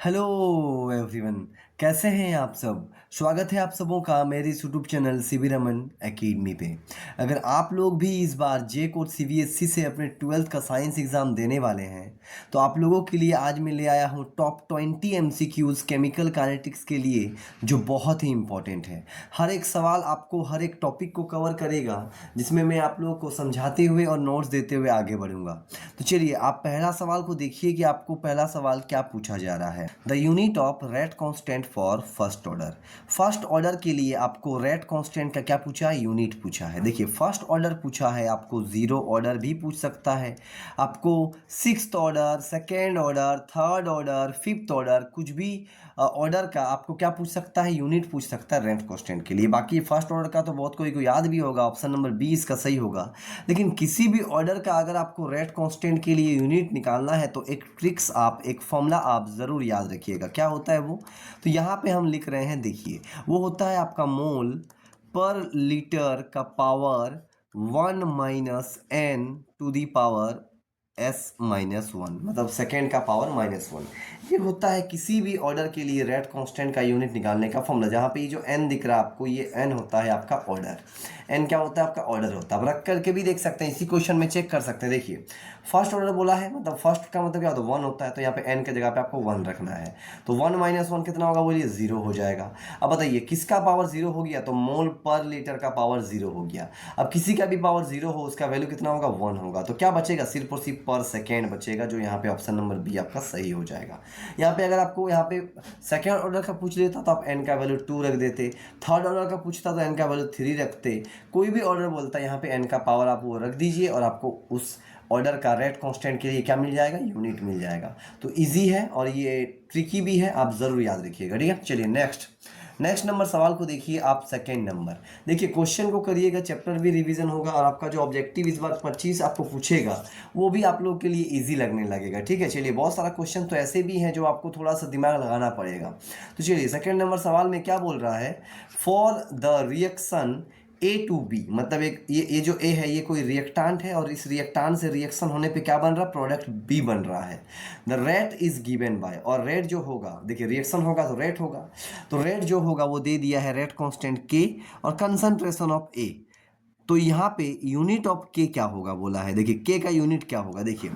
Hello everyone, कैसे हैं आप सब। स्वागत है आप सबों का मेरे इस YouTube channel CV Raman academy पे। अगर आप लोग भी इस बार जे कोड सीबीएसई से अपने 12th का साइंस एग्ज़ाम देने वाले हैं तो आप लोगों के लिए आज मैं ले आया हूँ टॉप 20 एमसीक्यूज़ केमिकल काइनेटिक्स के लिए, जो बहुत ही इंपॉर्टेंट है। हर एक सवाल आपको हर एक टॉपिक को कवर करेगा, जिसमें मैं आप लोगों को समझाते हुए और नोट्स देते हुए आगे बढ़ूंगा। तो चलिए आप पहला सवाल को देखिए कि आपको पहला सवाल क्या पूछा जा रहा है। The unit of rate constant for first order. First order के लिए आपको रेट कांस्टेंट का क्या पूछा है, यूनिट पूछा है। देखिए फर्स्ट ऑर्डर पूछा है, आपको जीरो ऑर्डर भी पूछ सकता है, आपको sixth order, second order, third order, fifth order, कुछ भी ऑर्डर का आपको क्या पूछ सकता है, यूनिट पूछ सकता है रेट कांस्टेंट के लिए। बाकी फर्स्ट ऑर्डर का तो बहुत कोई को याद भी होगा, ऑप्शन नंबर बी इसका सही होगा। लेकिन किसी भी ऑर्डर का अगर आपको रेट कांस्टेंट के लिए यूनिट निकालना है तो एक ट्रिक्स आप, एक फॉर्मूला आप ज़रूर याद रखिएगा। क्या होता है वो, तो यहाँ पे हम लिख रहे हैं, देखिए वो होता है आपका मोल पर लीटर का power 1 minus n to the power s-1, मतलब सेकेंड का पावर -1। ये होता है किसी भी ऑर्डर के लिए रेट कांस्टेंट का यूनिट निकालने का फॉर्मूला। जहाँ पे ये जो n दिख रहा है आपको, ये n होता है आपका ऑर्डर। n क्या होता है आपका ऑर्डर होता है। आप रख करके भी देख सकते हैं, इसी क्वेश्चन में चेक कर सकते हैं। देखिए फर्स्ट ऑर्डर बोला है, मतलब फर्स्ट का मतलब क्या होता है, 1 होता है, तो यहाँ पे n के जगह पे आपको 1 रखना है। तो 1 माइनस 1 कितना होगा, बोलिए 0 हो जाएगा। अब बताइए किसका पावर 0 हो गया, तो मोल पर लीटर का पावर 0 हो गया। अब किसी का भी पावर 0 हो, उसका वैल्यू कितना होगा, 1 होगा। तो क्या बचेगा, सिर्फ और सिर्फ पर सेकेंड बचेगा, जो यहाँ पे ऑप्शन नंबर बी आपका सही हो जाएगा। यहाँ पे अगर आपको यहाँ पे सेकेंड ऑर्डर का पूछ लेता तो आप n का वैल्यू 2 रख देते, थर्ड ऑर्डर का पूछता तो n का वैल्यू 3 रखते। कोई भी ऑर्डर बोलता है यहाँ पे n का पावर आप वो रख दीजिए और आपको उस ऑर्डर का रेट कांस्टेंट के लिए क्या मिल जाएगा, यूनिट मिल जाएगा। तो इजी है और ये ट्रिकी भी है, आप ज़रूर याद रखिएगा। ठीक है, चलिए नेक्स्ट नंबर सवाल को देखिए आप। सेकेंड नंबर देखिए, क्वेश्चन को करिएगा, चैप्टर भी रिवीजन होगा और आपका जो ऑब्जेक्टिव इस बार 25 आपको पूछेगा वो भी आप लोग के लिए इजी लगने लगेगा। ठीक है, चलिए बहुत सारा क्वेश्चन तो ऐसे भी हैं जो आपको थोड़ा सा दिमाग लगाना पड़ेगा। तो चलिए सेकेंड नंबर सवाल में क्या बोल रहा है, for the reaction A to B, मतलब एक ये जो ए है ये कोई रिएक्टांट है और इस रिएक्टांट से रिएक्शन होने पे क्या बन रहा है, प्रोडक्ट बी बन रहा है। The rate is given by, और रेट जो होगा, देखिए रिएक्शन होगा तो रेट होगा, तो रेट जो होगा वो दे दिया है रेट कांस्टेंट के और कंसंट्रेशन ऑफ ए। तो यहाँ पे यूनिट ऑफ के क्या होगा बोला है। देखिए के का यूनिट क्या होगा, देखिए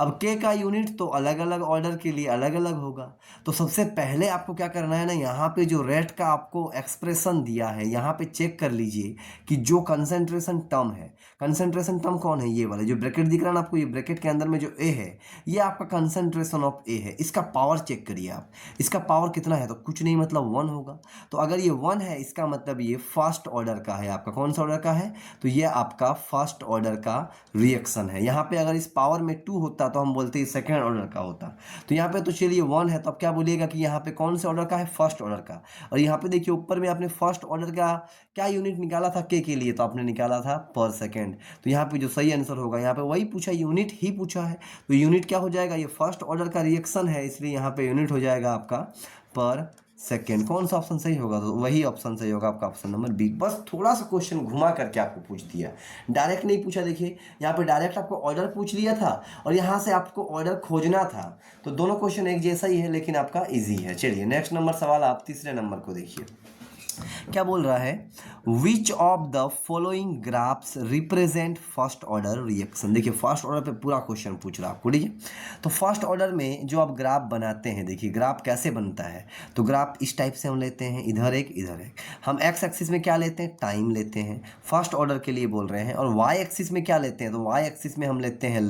अब के का यूनिट तो अलग अलग ऑर्डर के लिए अलग अलग होगा। तो सबसे पहले आपको क्या करना है ना, यहाँ पे जो रेट का आपको एक्सप्रेशन दिया है यहाँ पे चेक कर लीजिए कि जो कंसंट्रेशन टर्म है, कंसंट्रेशन टर्म कौन है, ये वाला जो ब्रैकेट दिख रहा है ना आपको, ये ब्रैकेट के अंदर में जो ए है ये आपका कंसंट्रेशन ऑफ ए है। इसका पावर चेक करिए आप, इसका पावर कितना है, तो कुछ नहीं मतलब 1 होगा। तो अगर ये 1 है इसका मतलब ये फर्स्ट ऑर्डर का है, आपका कौन सा ऑर्डर का है, तो ये आपका फर्स्ट ऑर्डर का रिएक्शन है। यहाँ पे अगर इस पावर में 2 होता तो हम बोलते हैं सेकेंड ऑर्डर का होता। तो यहाँ पे तो चलिए 1 है, तो आप क्या बोलिएगा कि यहाँ पे कौन से ऑर्डर का है, फर्स्ट ऑर्डर का। और यहाँ पे देखिए ऊपर में आपने फर्स्ट ऑर्डर का क्या यूनिट निकाला था के लिए, तो आपने निकाला था पर सेकेंड। तो यहाँ पे जो सही आंसर होगा, यहाँ पे वही पूछा, यूनिट ही पूछा है। तो यूनिट क्या हो जाएगा, ये फर्स्ट ऑर्डर का रिएक्शन है इसलिए यहाँ पे यूनिट हो जाएगा आपका पर सेकेंड। कौन सा ऑप्शन सही होगा, तो वही ऑप्शन सही होगा आपका ऑप्शन नंबर बी। बस थोड़ा सा क्वेश्चन घुमा करके आपको पूछ दिया, डायरेक्ट नहीं पूछा। देखिए यहाँ पे डायरेक्ट आपको ऑर्डर पूछ लिया था और यहाँ से आपको ऑर्डर खोजना था। तो दोनों क्वेश्चन एक जैसा ही है लेकिन आपका इजी है। चलिए नेक्स्ट नंबर सवाल आप तीसरे नंबर को देखिए, क्या बोल रहा है, which of the following graphs represent first order reaction. देखिए फर्स्ट ऑर्डर पे पूरा क्वेश्चन पूछ रहा है आपको। ठीक है, तो फर्स्ट ऑर्डर में जो आप ग्राफ बनाते हैं, देखिए ग्राफ कैसे बनता है, तो ग्राफ इस टाइप से हम लेते हैं, इधर एक इधर एक। हम एक्स एक्सिस में क्या लेते हैं, टाइम लेते हैं, फर्स्ट ऑर्डर के लिए बोल रहे हैं। और वाई एक्सिस में क्या लेते हैं, तो वाई एक्सिस में हम लेते हैं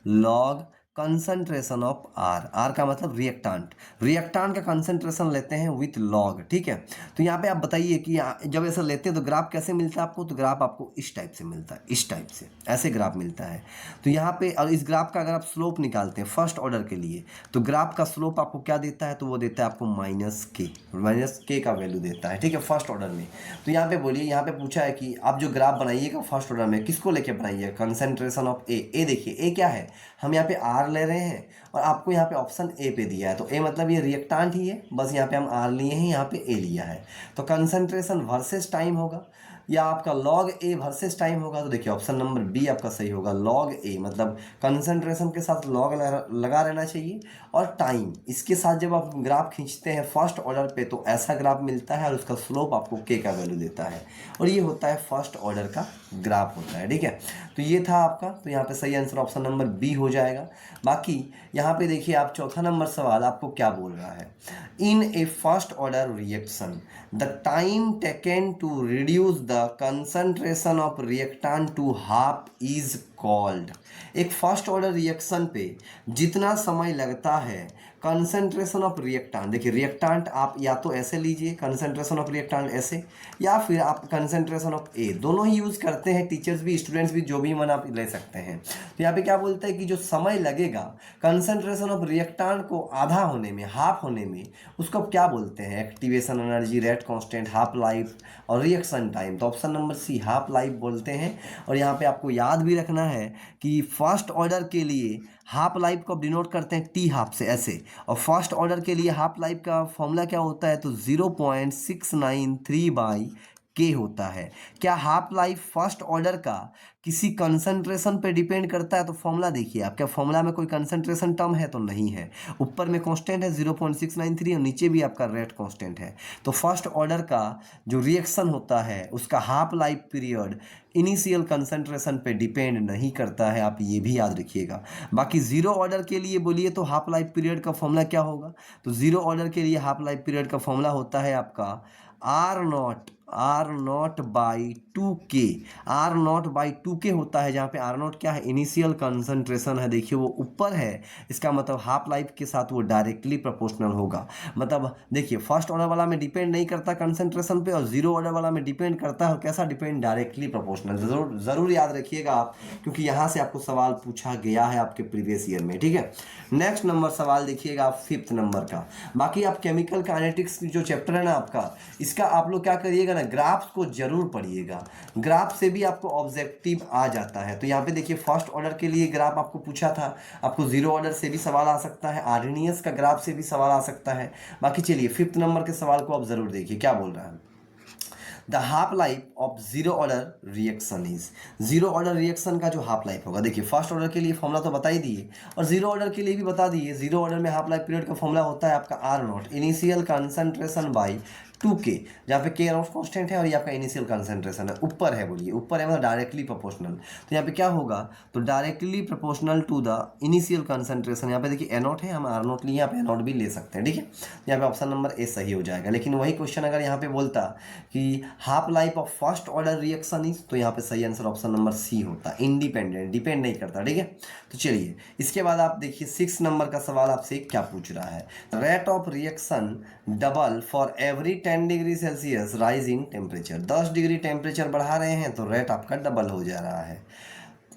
log concentration of R. R का मतलब रिएक्टांट, रिएक्टांट का कंसंट्रेशन लेते हैं विथ लॉग। ठीक है, तो यहाँ पे आप बताइए कि जब ऐसा लेते हैं तो ग्राफ कैसे मिलता है आपको, तो ग्राफ आपको इस टाइप से मिलता है, इस टाइप से ऐसे ग्राफ मिलता है। तो यहाँ पे और इस ग्राफ का अगर आप स्लोप निकालते हैं फर्स्ट ऑर्डर के लिए, तो ग्राफ का स्लोप आपको क्या देता है, तो वो देता है आपको माइनस के का वैल्यू देता है। ठीक है, फर्स्ट ऑर्डर में। तो यहाँ पे बोलिए, यहाँ पे पूछा है कि आप जो ग्राफ बनाइएगा फर्स्ट ऑर्डर में किसको लेके बनाइएगा, कंसंट्रेशन ऑफ ए। देखिए ए क्या है, हम यहाँ पे आर ले रहे हैं और आपको यहाँ पे ऑप्शन ए पे दिया है, तो ए मतलब ये रिएक्टांट ही है, बस यहाँ पे हम आर लिए हैं, यहाँ पे ए लिया है। तो कंसंट्रेशन वर्सेस टाइम होगा, या आपका लॉग ए वर्सेस टाइम होगा, तो देखिए ऑप्शन नंबर बी आपका सही होगा, लॉग ए, मतलब कंसंट्रेशन के साथ लॉग लगा रहना चाहिए और टाइम, इसके साथ जब आप ग्राफ खींचते हैं फर्स्ट ऑर्डर पे तो ऐसा ग्राफ मिलता है और उसका स्लोप आपको के का वैल्यू देता है, और ये होता है फर्स्ट ऑर्डर का ग्राफ होता है, ठीक है। तो ये था आपका, तो यहाँ पे सही आंसर ऑप्शन नंबर बी हो जाएगा। बाकी यहाँ पे देखिए आप चौथा नंबर सवाल आपको क्या बोल रहा है, in a first order reaction the time taken to reduce the concentration of reactant to half is called. एक फर्स्ट ऑर्डर रिएक्शन पे जितना समय लगता है कंसंट्रेशन ऑफ रिएक्टेंट, देखिए रिएक्टेंट आप या तो ऐसे लीजिए कंसंट्रेशन ऑफ रिएक्टेंट ऐसे, या फिर आप कंसंट्रेशन ऑफ ए, दोनों ही यूज़ करते हैं, टीचर्स भी स्टूडेंट्स भी जो भी मन आप ले सकते हैं। तो यहाँ पे क्या बोलते हैं कि जो समय लगेगा कंसंट्रेशन ऑफ रिएक्टेंट को आधा होने में, हाफ होने में, उसको क्या बोलते हैं, activation energy, rate constant, half life और रिएक्शन टाइम, तो option number C half life बोलते हैं। और यहाँ पे आपको याद भी रखना है कि फर्स्ट ऑर्डर के लिए हाफ लाइफ को डिनोट करते हैं टी हाफ से ऐसे, और फर्स्ट ऑर्डर के लिए हाफ लाइफ का फॉर्मूला क्या होता है, तो 0.693 बाई के होता है। क्या हाफ लाइफ फर्स्ट ऑर्डर का किसी कंसंट्रेशन पे डिपेंड करता है, तो फॉर्मूला देखिए आप, क्या फॉर्मूला में कोई कंसंट्रेशन टर्म है, तो नहीं है, ऊपर में कांस्टेंट है 0.693 और नीचे भी आपका रेट कांस्टेंट है। तो फर्स्ट ऑर्डर का जो रिएक्शन होता है उसका half life period initial concentration पे डिपेंड नहीं करता है, आप ये भी याद रखिएगा। बाकी जीरो ऑर्डर के लिए बोलिए तो हाफ लाइफ पीरियड का फॉर्मूला क्या होगा, तो जीरो ऑर्डर के लिए हाफ लाइफ पीरियड का फॉर्मूला होता है आपका are not by 2K, R0/2K होता है, जहाँ पे R0 क्या है, इनिशियल कंसंट्रेशन है, देखिए वो ऊपर है, इसका मतलब हाफ लाइफ के साथ वो डायरेक्टली प्रोपोर्शनल होगा। मतलब देखिए फर्स्ट ऑर्डर वाला में डिपेंड नहीं करता कंसंट्रेशन पे, और जीरो ऑर्डर वाला में डिपेंड करता है, और कैसा डिपेंड, डायरेक्टली प्रोपोर्शनल। जरूर जरूर याद रखिएगा आप, क्योंकि यहाँ से आपको सवाल पूछा गया है आपके प्रीवियस ईयर में, ठीक है। नेक्स्ट नंबर सवाल देखिएगा आप 5th नंबर का। बाकी आप केमिकल काइनेटिक्स जो चैप्टर है ना आपका, इसका आप लोग क्या करिएगा ना, ग्राफ्स को जरूर पढ़िएगा, ग्राफ से भी आपको ऑब्जेक्टिव आ जाता है। तो यहाँ पे देखिए फर्स्ट ऑर्डर के लिए ग्राफ आपको पूछा था, आपको जीरो ऑर्डर से भी सवाल आ सकता है, आर्हेनियस का ग्राफ से भी सवाल आ सकता है। बाकी चलिए 5th नंबर के सवाल को आप जरूर देखिए क्या बोल रहा है, the half life of zero order reaction is, zero order reaction का जो हाफ लाइफ होगा, देखिए फर्स्ट ऑर्डर के लिए फॉर्मूला तो बता ही दिए और जीरो ऑर्डर के लिए भी बता दिए। जीरो ऑर्डर में हाफ लाइफ पीरियड का फॉर्मूला होता है आपका R0 initial concentration by 2K, जहाँ पे K ऑफ कांस्टेंट है और ये आपका इनिशियल कंसंट्रेशन है, ऊपर है, बोलिए ऊपर है मतलब डायरेक्टली प्रोपोर्शनल। तो यहाँ पे क्या होगा, तो directly proportional to the initial concentration, यहाँ पे देखिए A0 है, हम R0 लिए, यहाँ पे A0 भी ले सकते हैं, ठीक है। यहाँ पे ऑप्शन नंबर ए सही हो जाएगा। लेकिन वही क्वेश्चन अगर यहाँ पे बोलता कि half life of first order reaction is, तो यहाँ पे सही आंसर ऑप्शन नंबर सी होता, इंडिपेंडेंट, डिपेंड नहीं करता, ठीक है। तो चलिए इसके बाद आप देखिए 6 नंबर का सवाल आपसे क्या पूछ रहा है, rate of reaction double for every 10 degree Celsius rise in temperature, 10 degree temperature बढ़ा रहे हैं तो रेट आपका डबल हो जा रहा है।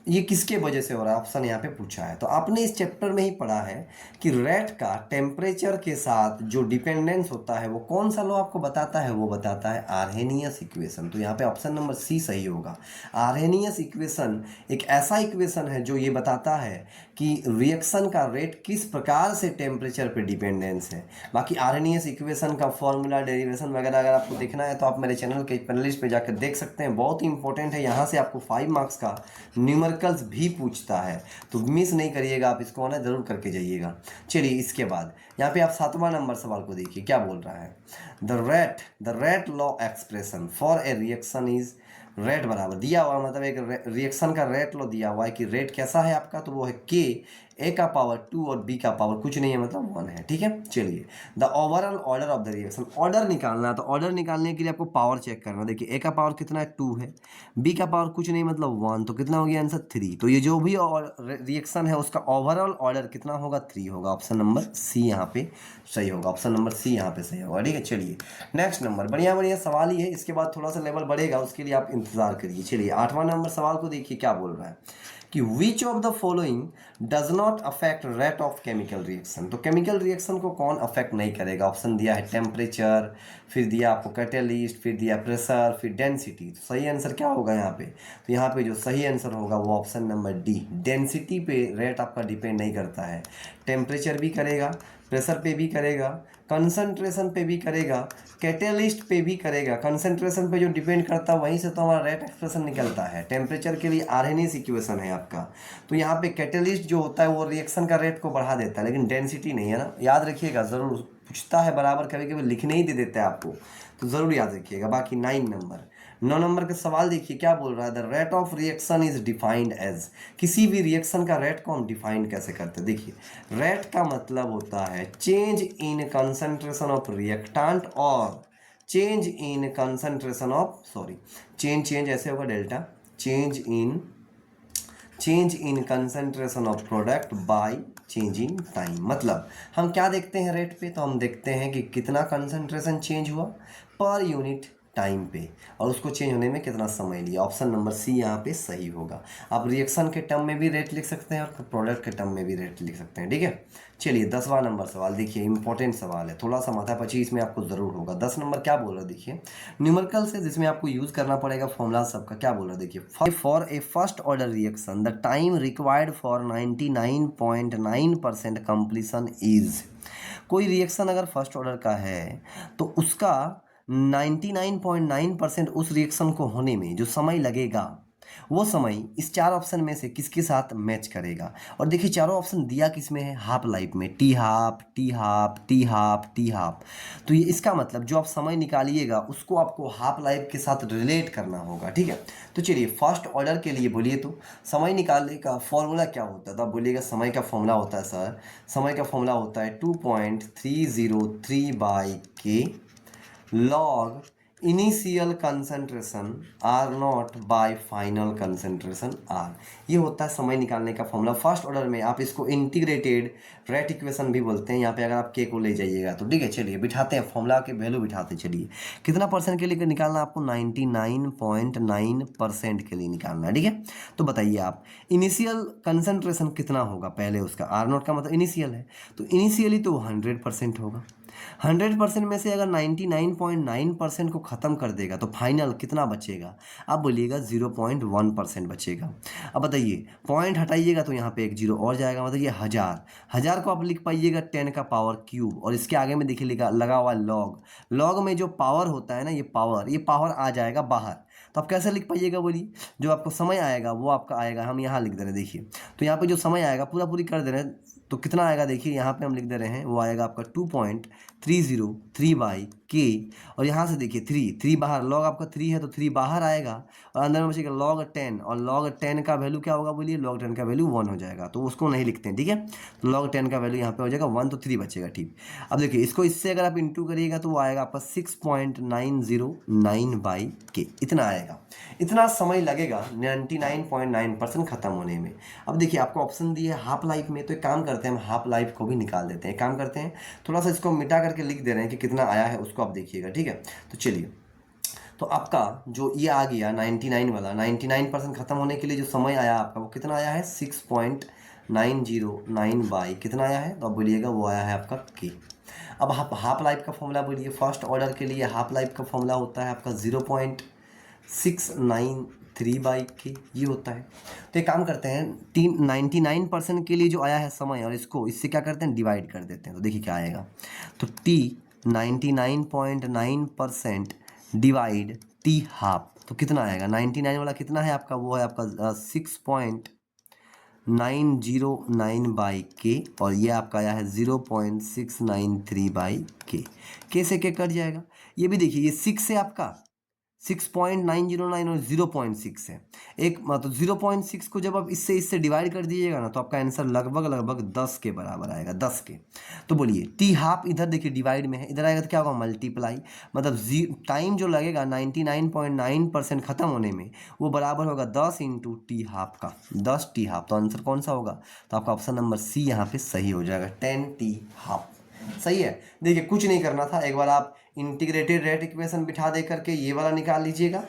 ये किसके वजह से हो रहा है, ऑप्शन यहाँ पे पूछा है। तो आपने इस चैप्टर में ही पढ़ा है कि रेट का टेम्परेचर के साथ जो डिपेंडेंस होता है वो कौन सा लॉ आपको बताता है, वो बताता है आर्हेनियस इक्वेशन। तो यहाँ पे ऑप्शन नंबर सी सही होगा। आर्हेनियस इक्वेशन एक ऐसा इक्वेशन है जो ये बताता है कि रिएक्शन का रेट किस प्रकार से टेम्परेचर पे डिपेंडेंस है। बाकी आर्हेनियस इक्वेशन का फॉर्मूला, डेरिवेशन वगैरह अगर आपको देखना है तो आप मेरे चैनल के पैनलिस्ट पे जाकर देख सकते हैं, बहुत ही इंपॉर्टेंट है। यहाँ से आपको 5 मार्क्स का न्यूमेरिकल्स भी पूछता है, तो मिस नहीं करिएगा आप, इसको ना जरूर करके जाइएगा। चलिए इसके बाद यहाँ पे आप 7वां नंबर सवाल को देखिए क्या बोल रहा है, the rate law expression for a reaction is, rate बराबर दिया हुआ, मतलब एक रिएक्शन का रेट लो दिया हुआ है कि रेट कैसा है आपका, तो वो है K, A का पावर 2 और B का पावर कुछ नहीं है मतलब 1 है, ठीक है। चलिए the overall order of the reaction, order निकालना है, तो ऑर्डर निकालने के लिए आपको पावर चेक करना है। देखिए A का पावर कितना है 2 है, B का पावर कुछ नहीं मतलब 1, तो कितना हो गया आंसर 3। तो ये जो भी रिएक्शन है उसका ओवरऑल ऑर्डर कितना होगा, 3 होगा। ऑप्शन नंबर सी यहाँ पे सही होगा, ऑप्शन नंबर सी यहाँ पे सही होगा, ठीक है। चलिए नेक्स्ट नंबर, बढ़िया बढ़िया सवाल ही है, इसके बाद थोड़ा सा लेवल बढ़ेगा, उसके लिए आप इंतजार करिए। चलिए 8वां नंबर सवाल को देखिए क्या बोल रहा है कि which of the following does not affect rate of chemical reaction, तो केमिकल रिएक्शन को कौन अफेक्ट नहीं करेगा। ऑप्शन दिया है टेम्परेचर, फिर दिया आपको कैटेलिस्ट, फिर दिया प्रेशर, फिर डेंसिटी। तो सही आंसर क्या होगा यहाँ पे, तो यहाँ पे जो सही आंसर होगा वो ऑप्शन नंबर डी, डेंसिटी पे रेट आपका डिपेंड नहीं करता है, टेम्परेचर भी करेगा, प्रेशर पे भी करेगा, कंसंट्रेशन पे भी करेगा, कैटेलिस्ट पे भी करेगा। कंसंट्रेशन पे जो डिपेंड करता है वहीं से तो हमारा रेट एक्सप्रेशन निकलता है। टेम्परेचर के लिए आर्हेनियस इक्वेशन है आपका। तो यहाँ पे कैटेलिस्ट जो होता है वो रिएक्शन का रेट को बढ़ा देता है, लेकिन डेंसिटी नहीं है ना, याद रखिएगा। ज़रूर पूछता है बराबर, कभी कभी लिखने ही दे देता है आपको, तो ज़रूर याद रखिएगा। बाकी 9 नंबर का सवाल देखिए क्या बोल रहा है। The rate of reaction is defined as, किसी भी रिएक्शन का रेट को हम डिफाइन कैसे करते हैं। देखिए, रेट का मतलब होता है change in concentration of reactant और change in concentration of change ऐसे होगा delta, change in concentration of product by changing time. मतलब हम क्या देखते हैं रेट पे, तो हम देखते हैं कि कितना कंसंट्रेशन चेंज हुआ पर यूनिट टाइम पे, और उसको चेंज होने में कितना समय लिया। ऑप्शन नंबर सी यहाँ पे सही होगा। आप रिएक्शन के टर्म में भी रेट लिख सकते हैं और प्रोडक्ट के टर्म में भी रेट लिख सकते हैं, ठीक है। चलिए 10वां नंबर सवाल देखिए, इंपॉर्टेंट सवाल है, थोड़ा सा माथापच्ची इसमें आपको ज़रूर होगा। 10 नंबर क्या बोल रहा है देखिए, न्यूमेरिकल से जिसमें आपको यूज़ करना पड़ेगा फॉर्मूला सबका। क्या बोल रहा है देखिए, for a first order reaction the time required for 99.9% completion is. कोई रिएक्शन अगर फर्स्ट ऑर्डर का है तो उसका 99.9% उस रिएक्शन को होने में जो समय लगेगा, वो समय इस 4 ऑप्शन में से किसके साथ मैच करेगा। और देखिए चारों ऑप्शन दिया किस में है, हाफ लाइफ में, T half, T half, T half, T half. तो ये इसका मतलब जो आप समय निकालिएगा उसको आपको हाफ लाइफ के साथ रिलेट करना होगा, ठीक है। तो चलिए फर्स्ट ऑर्डर के लिए बोलिए तो समय निकालने का फॉर्मूला क्या होता है, तो आप बोलिएगा समय का फॉर्मूला होता है सर, समय का फॉर्मूला होता है 2.303/K log initial concentration R naught by final concentration R. ये होता है समय निकालने का फॉर्मूला फर्स्ट ऑर्डर में। आप इसको इंटीग्रेटेड रेट इक्वेशन भी बोलते हैं। यहाँ पे अगर आप के को ले जाइएगा तो ठीक है। चलिए बिठाते हैं फॉर्मूला के वैल्यू बिठाते हैं। चलिए कितना परसेंट के लिए निकालना है आपको, 99.9% के लिए निकालना है, ठीक है। तो बताइए आप इनिशियल कंसंट्रेशन कितना होगा, पहले उसका आर नॉट का मतलब इनिशियल है, तो इनिशियली तो 100% होगा। 100% में से अगर 99.9% को ख़त्म कर देगा तो फाइनल कितना बचेगा, आप बोलिएगा 0.1% बचेगा। अब बताइए पॉइंट हटाइएगा तो यहाँ पे एक जीरो और जाएगा, मतलब ये 1000 को आप लिख पाइएगा 10 का पावर क्यूब, और इसके आगे में देखिए लगा हुआ लॉग में जो पावर होता है ना, ये पावर आ जाएगा बाहर। तो आप कैसे लिख पाइएगा बोलिए, जो आपको समय आएगा वो आपका आएगा, हम यहाँ लिख दे रहे हैं देखिए। तो यहाँ पे जो समय आएगा पूरी कर दे रहे हैं, तो कितना आएगा देखिए, यहाँ पे हम लिख दे रहे हैं, वो आएगा आपका 2.303/K। और यहाँ से देखिए 3 बाहर, लॉग आपका 3 है तो 3 बाहर आएगा, और अंदर में बचेगा log 10, और log 10 का वैल्यू क्या होगा बोलिए, log 10 का वैल्यू 1 हो जाएगा, तो उसको नहीं लिखते हैं, ठीक है। तो log 10 का वैल्यू यहाँ पे हो जाएगा 1, तो 3 बचेगा, ठीक। अब देखिए इसको इससे अगर आप इंटू करिएगा तो वो आएगा आपका 6.909/K, इतना आएगा। इतना समय लगेगा 99.9% ख़त्म होने में। अब देखिए आपको ऑप्शन दिए हाफ लाइफ में, तो एक काम करते हैं हम हाफ लाइफ को भी निकाल देते हैं। काम करते हैं थोड़ा सा इसको मिटा करके लिख दे रहे हैं कि कितना आया है, उसको आप देखिएगा, ठीक है। तो चलिए, तो आपका जो ये आ गया 99 वाला, 99% ख़त्म होने के लिए जो समय आया आपका वो कितना आया है, 6.909 कितना आया है, तो आप बोलिएगा वो आया है आपका K। अब आप हाफ लाइफ का फॉर्मूला बोलिए, फर्स्ट ऑर्डर के लिए हाफ लाइफ का फॉर्मूला होता है आपका 0.693/K, ये होता है। तो एक काम करते हैं 99% के लिए जो आया है समय, और इसको इससे क्या करते हैं, डिवाइड कर देते हैं, तो देखिए क्या आएगा। तो 99.9% डिवाइड T हाफ, तो कितना आएगा, 99 वाला कितना है आपका, वो है आपका 6.909/K, और ये आपका आया है 0.693/K। K से K कट जाएगा। ये भी देखिए ये 6 है आपका, 6.909 और 0.6 है एक, मतलब 0.6 को जब आप इससे डिवाइड कर दीजिएगा ना, तो आपका आंसर लगभग 10 के बराबर आएगा, 10 के। तो बोलिए टी हाफ इधर देखिए डिवाइड में है, इधर आएगा तो क्या होगा, मल्टीप्लाई, मतलब टाइम जो लगेगा 99.9% ख़त्म होने में वो बराबर होगा 10 इंटू टी हाफ का, 10 टी हाफ। तो आंसर कौन सा होगा, तो आपका ऑप्शन नंबर सी यहाँ पे सही हो जाएगा, 10 टी हाफ। सही है। देखिए कुछ नहीं करना था, एक बार आप इंटीग्रेटेड रेट इक्वेशन बिठा दे करके ये वाला निकाल लीजिएगा,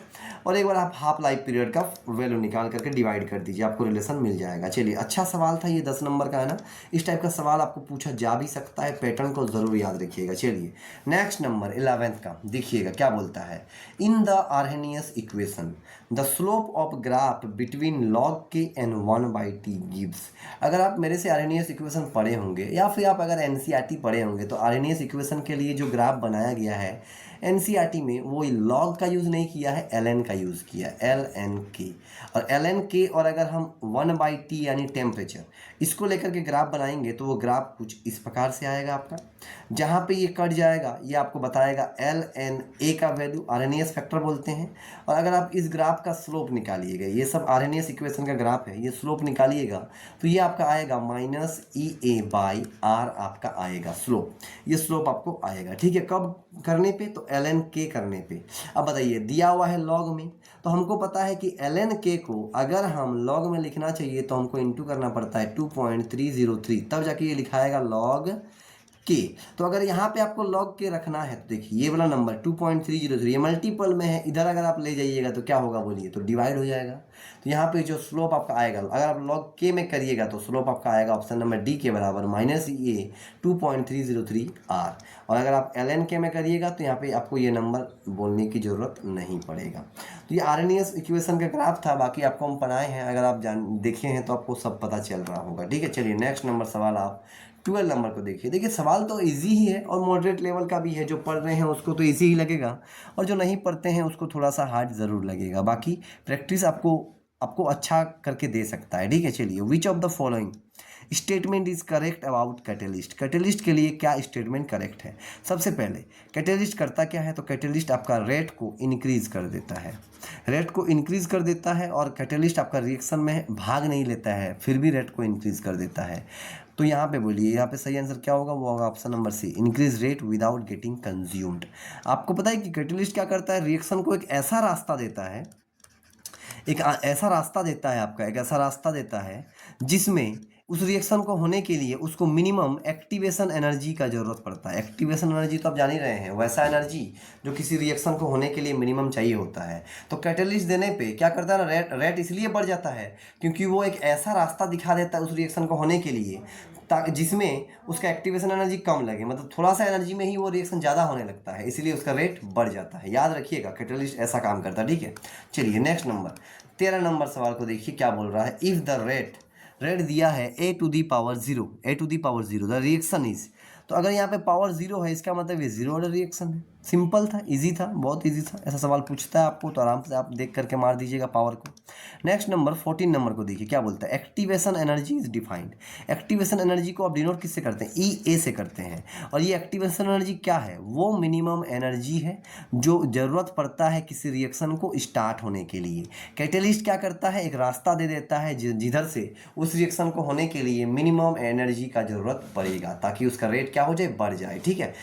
और एक बार आप हाफ लाइफ पीरियड का वैल्यू निकाल करके डिवाइड कर दीजिए, आपको रिलेशन मिल जाएगा। चलिए, अच्छा सवाल था ये, 10 नंबर का है ना। इस टाइप का सवाल आपको पूछा जा भी सकता है, पैटर्न को ज़रूर याद रखिएगा। चलिए नेक्स्ट नंबर 11th का देखिएगा क्या बोलता है। In the Arrhenius equation the slope of graph between log के एंड 1/t गिव्स। अगर आप मेरे से आर्हेनियस इक्वेशन पढ़े होंगे या फिर आप अगर एनसीईआरटी पढ़े होंगे तो आर्हेनियस इक्वेशन के लिए जो ग्राफ बनाया गया है एनसीईआरटी में, वो लॉग का यूज़ नहीं किया है, एल का यूज़ किया है, LN के। और LN के, और अगर हम 1/t यानी टेम्परेचर इसको लेकर के ग्राफ बनाएंगे तो वो ग्राफ कुछ इस प्रकार से आएगा आपका। जहाँ पे ये कट जाएगा ये आपको बताएगा LNA का वैल्यू, आरएनएस फैक्टर बोलते हैं। और अगर आप इस ग्राफ का स्लोप निकालिएगा, ये सब आरएनएस इक्वेशन का ग्राफ है, ये स्लोप निकालिएगा तो ये आपका आएगा -EA/R आपका आएगा स्लोप, ये स्लोप आपको आएगा। ठीक है, कब करने पे? तो LNK करने पे। अब बताइए, दिया हुआ है लॉग में, तो हमको पता है कि LNK को अगर हम लॉग में लिखना चाहिए तो हमको इंटू करना पड़ता है 2.303, तब जाके ये लिखाएगा लॉग के। तो अगर यहाँ पे आपको लॉग के रखना है तो देखिए ये वाला नंबर 2.303 ये मल्टीपल में है, इधर अगर आप ले जाइएगा तो क्या होगा बोलिए, तो डिवाइड हो जाएगा। तो यहाँ पे जो स्लोप आपका आएगा, अगर आप लॉग के में करिएगा तो स्लोप आपका आएगा ऑप्शन नंबर डी के बराबर -EA 2.303R। और अगर आप LNK में करिएगा तो यहाँ पे आपको ये नंबर बोलने की ज़रूरत नहीं पड़ेगा। तो ये आरएनएस इक्वेशन का ग्राफ था, बाकी आपको हम पढ़ाए हैं, अगर आप देखे हैं तो आपको सब पता चल रहा होगा। ठीक है, चलिए नेक्स्ट नंबर सवाल आप 12 नंबर को देखिए। देखिए सवाल तो इजी ही है और मॉडरेट लेवल का भी है, जो पढ़ रहे हैं उसको तो इजी ही लगेगा, और जो नहीं पढ़ते हैं उसको थोड़ा सा हार्ड ज़रूर लगेगा। बाकी प्रैक्टिस आपको अच्छा करके दे सकता है। ठीक है, चलिए, which of the following statement is correct about catalyst. Catalyst के लिए क्या स्टेटमेंट करेक्ट है? सबसे पहले कैटेलिस्ट करता क्या है, तो कैटेलिस्ट आपका रेट को इंक्रीज कर देता है, रेट को इंक्रीज कर देता है, और कैटेलिस्ट आपका रिएक्शन में भाग नहीं लेता है, फिर भी रेट को इंक्रीज कर देता है। तो यहाँ पे बोलिए, यहाँ पे सही आंसर क्या होगा? वो होगा option number C, increase rate without getting consumed. आपको पता है कि कैटेलिस्ट क्या करता है, रिएक्शन को एक ऐसा रास्ता देता है, एक ऐसा रास्ता देता है आपका, एक ऐसा रास्ता देता है जिसमें उस रिएक्शन को होने के लिए उसको मिनिमम एक्टिवेशन एनर्जी का ज़रूरत पड़ता है। एक्टिवेशन एनर्जी तो आप जान ही रहे हैं, वैसा एनर्जी जो किसी रिएक्शन को होने के लिए मिनिमम चाहिए होता है। तो कैटेलिस्ट देने पे क्या करता है ना, रेट इसलिए बढ़ जाता है क्योंकि वो एक ऐसा रास्ता दिखा देता है उस रिएक्शन को होने के लिए, ताकि जिसमें उसका एक्टिवेशन एनर्जी कम लगे, मतलब थोड़ा सा एनर्जी में ही वो रिएक्शन ज़्यादा होने लगता है, इसलिए उसका रेट बढ़ जाता है। याद रखिएगा, कैटेलिस्ट ऐसा काम करता है। ठीक है, चलिए नेक्स्ट नंबर 13 नंबर सवाल को देखिए क्या बोल रहा है। इफ़ द रेट दिया है a to the power 0 the reaction is, तो अगर यहाँ पे पावर 0 है इसका मतलब ये 0 ऑर्डर रिएक्शन है। सिंपल था, इजी था, बहुत इजी था। ऐसा सवाल पूछता है आपको तो आराम से आप देख करके मार दीजिएगा पावर को। नेक्स्ट नंबर 14 नंबर को देखिए क्या बोलता है। Activation energy is defined. Activation energy को आप डिनोट किससे करते हैं? EA से करते हैं। और ये एक्टिवेशन एनर्जी क्या है? वो मिनिमम एनर्जी है जो ज़रूरत पड़ता है किसी रिएक्शन को स्टार्ट होने के लिए। कैटेलिस्ट क्या करता है, एक रास्ता दे देता है जिधर से उस रिएक्शन को होने के लिए मिनिमम एनर्जी का ज़रूरत पड़ेगा, ताकि उसका रेट क्या हो जाए, बढ़ जाए। ठीक है,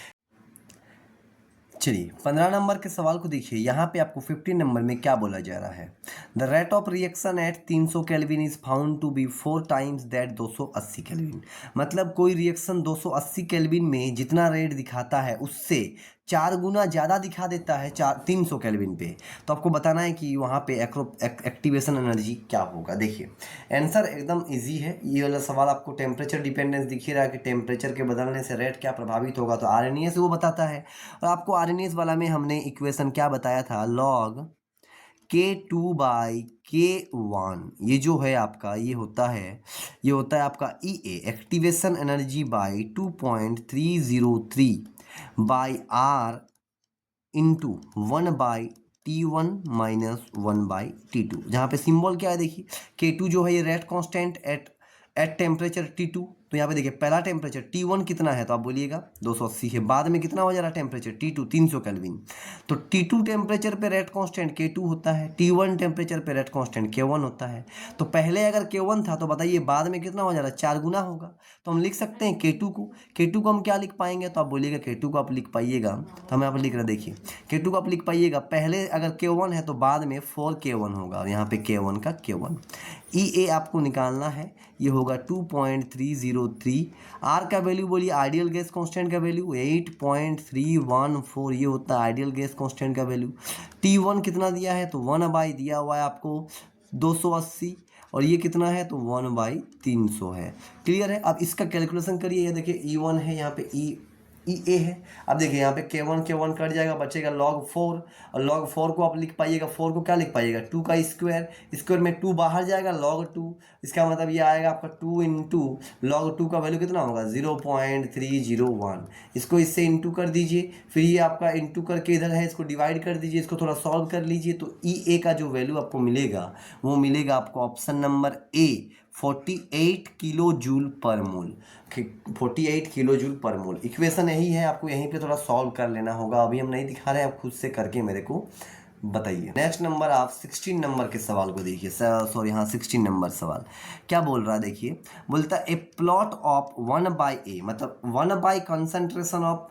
चलिए 15 नंबर के सवाल को देखिए। यहाँ पे आपको 15 नंबर में क्या बोला जा रहा है। The rate of reaction at 300 kelvin is found to be 4 times that 280 kelvin. मतलब कोई रिएक्शन 280 केल्विन में जितना रेट दिखाता है उससे 4 गुना ज़्यादा दिखा देता है 300 केल्विन पे। तो आपको बताना है कि वहाँ पे एक्टिवेशन एनर्जी क्या होगा। देखिए आंसर एकदम इजी है। ये वाला सवाल आपको टेम्परेचर डिपेंडेंस दिख ही रहा है कि टेम्परेचर के बदलने से रेट क्या प्रभावित होगा, तो आरएनए से वो बताता है। और आपको आरएनए वाला में हमने इक्वेशन क्या बताया था, लॉग K2/K1, ये जो है आपका ये होता है आपका EA activation energy by 2.303/R into 1/T1 minus 1/T2। जहाँ पे सिंबल क्या है देखिए, K2 जो है ये rate constant at temperature T2। तो यहाँ पे देखिए पहला टेम्परेचर T1 कितना है, तो आप बोलिएगा 280 है। बाद में कितना हो जा रहा है टेम्परेचर T2 300 केल्विन। तो T2 टेम्परेचर पे रेट कांस्टेंट K2 होता है, T1 टेम्परेचर पे रेट कांस्टेंट K1 होता है। तो पहले अगर K1 था तो बताइए बाद में कितना हो जा रहा है, 4 गुना होगा। तो हम लिख सकते हैं K2 को हम क्या लिख पाएंगे, तो आप बोलिएगा K2 को आप लिख पाइएगा, तो हम यहाँ पर लिख रहे हैं देखिए K2 को आप लिख पाइएगा, पहले अगर K1 है तो बाद में 4K1 होगा, और यहाँ पे K1 का K1 ई ए आपको निकालना है, ये होगा 2.303। आर का वैल्यू बोलिए, आइडियल गैस कांस्टेंट का वैल्यू 8.314, ये होता है आइडियल गैस कांस्टेंट का वैल्यू। T1 कितना दिया है, तो 1/, दिया हुआ है आपको 280, और ये कितना है, तो 1/300 है। क्लियर है। अब इसका कैलकुलेशन करिए, ये देखिए E1 है, यहाँ पे ई ए है। अब देखिए यहाँ पे K1 कट जाएगा, बचेगा log 4, और log 4 को आप लिख पाइएगा, 4 को क्या लिख पाइएगा, 2 का स्क्वायर, स्क्वायर में 2 बाहर जाएगा, log 2, इसका मतलब ये आएगा आपका 2 इंटू log 2 का वैल्यू कितना होगा, 0.301। इसको इससे इंटू कर दीजिए, फिर ये आपका इंटू करके इधर है, इसको डिवाइड कर दीजिए, इसको थोड़ा सॉल्व कर लीजिए, तो ई ए का जो वैल्यू आपको मिलेगा वो मिलेगा आपको option number A, 48 kilo joule पर मोल। 48 किलो जूल पर मोल। इक्वेशन यही है, आपको यहीं पे थोड़ा सॉल्व कर लेना होगा, अभी हम नहीं दिखा रहे हैं, आप खुद से करके मेरे को बताइए। नेक्स्ट नंबर आप 16 नंबर के सवाल को देखिए, सॉरी हाँ 16 नंबर सवाल क्या बोल रहा है, देखिए बोलता है ए प्लॉट ऑफ 1/a, मतलब 1/, concentration of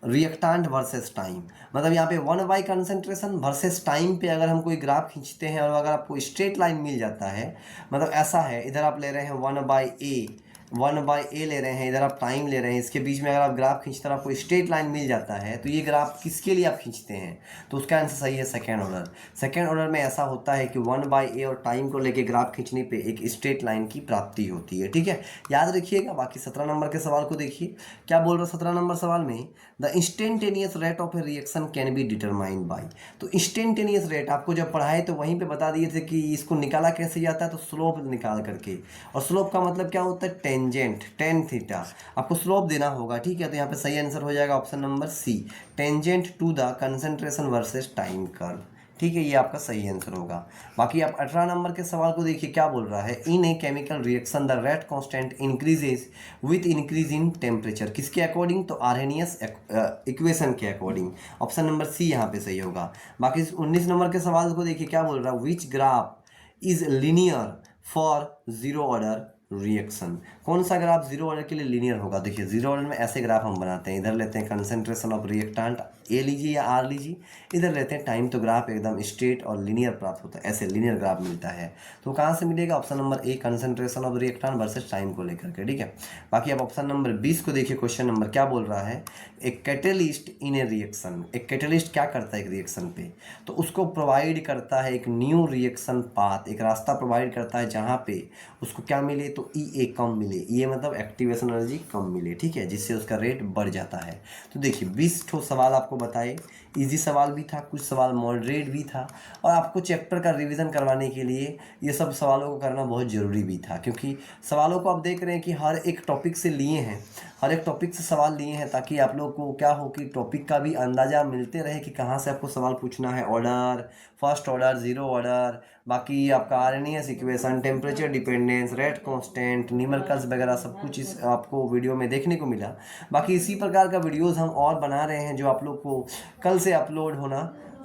reactant versus time. मतलब यहाँ पे 1/, कंसंट्रेशन वर्सेस टाइम पे अगर हम कोई ग्राफ खींचते हैं और अगर आपको स्ट्रेट लाइन मिल जाता है, मतलब ऐसा है, इधर आप ले रहे हैं 1/a ले रहे हैं, इधर आप टाइम ले रहे हैं, इसके बीच में अगर आप ग्राफ खींचते हैं आपको स्ट्रेट लाइन मिल जाता है, तो ये ग्राफ किसके लिए आप खींचते हैं, तो उसका आंसर सही है सेकेंड ऑर्डर। सेकेंड ऑर्डर में ऐसा होता है कि 1/a और टाइम को लेके ग्राफ खींचने पे एक स्ट्रेट लाइन की प्राप्ति होती है। ठीक है, याद रखिएगा। बाकी 17 नंबर के सवाल को देखिए क्या बोल रहा है 17 नंबर सवाल में, the instantaneous rate of A reaction can be determined by. तो इंस्टेंटेनियस रेट आपको जब पढ़ाए तो वहीं पे बता दिए थे कि इसको निकाला कैसे जाता है, तो स्लोप निकाल करके, और स्लोप का मतलब क्या होता है, टेंजेंट, टेन थीटा, आपको स्लोप देना होगा। ठीक है, तो यहाँ पे सही आंसर हो जाएगा option number C, tangent to the concentration versus time curve. ठीक है, ये आपका सही आंसर होगा। बाकी आप 18 नंबर के सवाल को देखिए क्या बोल रहा है, in a chemical reaction the rate constant increases with increase in temperature, किसके अकॉर्डिंग, तो आर्हेनियस इक्वेशन के अकॉर्डिंग। ऑप्शन नंबर सी यहाँ पे सही होगा। बाकी 19 नंबर के सवाल को देखिए क्या बोल रहा है, which graph is linear for zero order reaction, कौन सा ग्राफ जीरो ऑर्डर के लिए लीनियर होगा। देखिए जीरो ऑर्डर में ऐसे ग्राफ हम बनाते हैं, इधर लेते हैं कंसंट्रेशन ऑफ रिएक्टेंट ए लीजिए या आर लीजिए, इधर लेते हैं टाइम, तो ग्राफ एकदम स्ट्रेट और लीनियर प्राप्त होता है, ऐसे लीनियर ग्राफ मिलता है। तो कहाँ से मिलेगा, option number A, concentration of reactant versus time को लेकर के। ठीक है, बाकी आप ऑप्शन नंबर 20 को देखिए, क्वेश्चन नंबर क्या बोल रहा है, एक कैटेलिस्ट इन ए रिएक्शन, एक कैटेलिस्ट क्या करता है एक रिएक्शन पे, तो उसको प्रोवाइड करता है एक न्यू रिएक्शन पाथ, एक रास्ता प्रोवाइड करता है जहाँ पे उसको क्या मिले, तो ई ए कम मिले, ये मतलब एक्टिवेशन एनर्जी कम मिले। ठीक है, जिससे उसका रेट बढ़ जाता है। तो देखिए 20 ठो सवाल आपको बताए, इजी सवाल भी था, कुछ सवाल मॉडरेट भी था, और आपको चैप्टर का रिवीजन करवाने के लिए ये सब सवालों को करना बहुत ज़रूरी भी था, क्योंकि सवालों को आप देख रहे हैं कि हर एक टॉपिक से लिए हैं, हर एक टॉपिक से सवाल लिए हैं, ताकि आप लोग को क्या हो कि टॉपिक का भी अंदाज़ा मिलते रहे कि कहाँ से आपको सवाल पूछना है, order, first order, zero order, बाकी आपका Arrhenius equation, temperature dependence, rate constant, numericals वगैरह सब कुछ इस आपको वीडियो में देखने को मिला। बाकी इसी प्रकार का वीडियोस हम और बना रहे हैं, जो आप लोग को कल से अपलोड होना,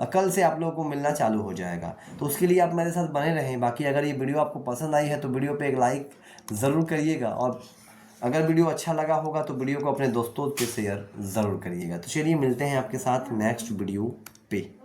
कल से आप लोगों को मिलना चालू हो जाएगा, तो उसके लिए आप मेरे साथ बने रहें। बाकी अगर ये वीडियो आपको पसंद आई है तो वीडियो पे एक लाइक ज़रूर करिएगा, और अगर वीडियो अच्छा लगा होगा तो वीडियो को अपने दोस्तों के शेयर ज़रूर करिएगा। तो चलिए मिलते हैं आपके साथ नेक्स्ट वीडियो पे।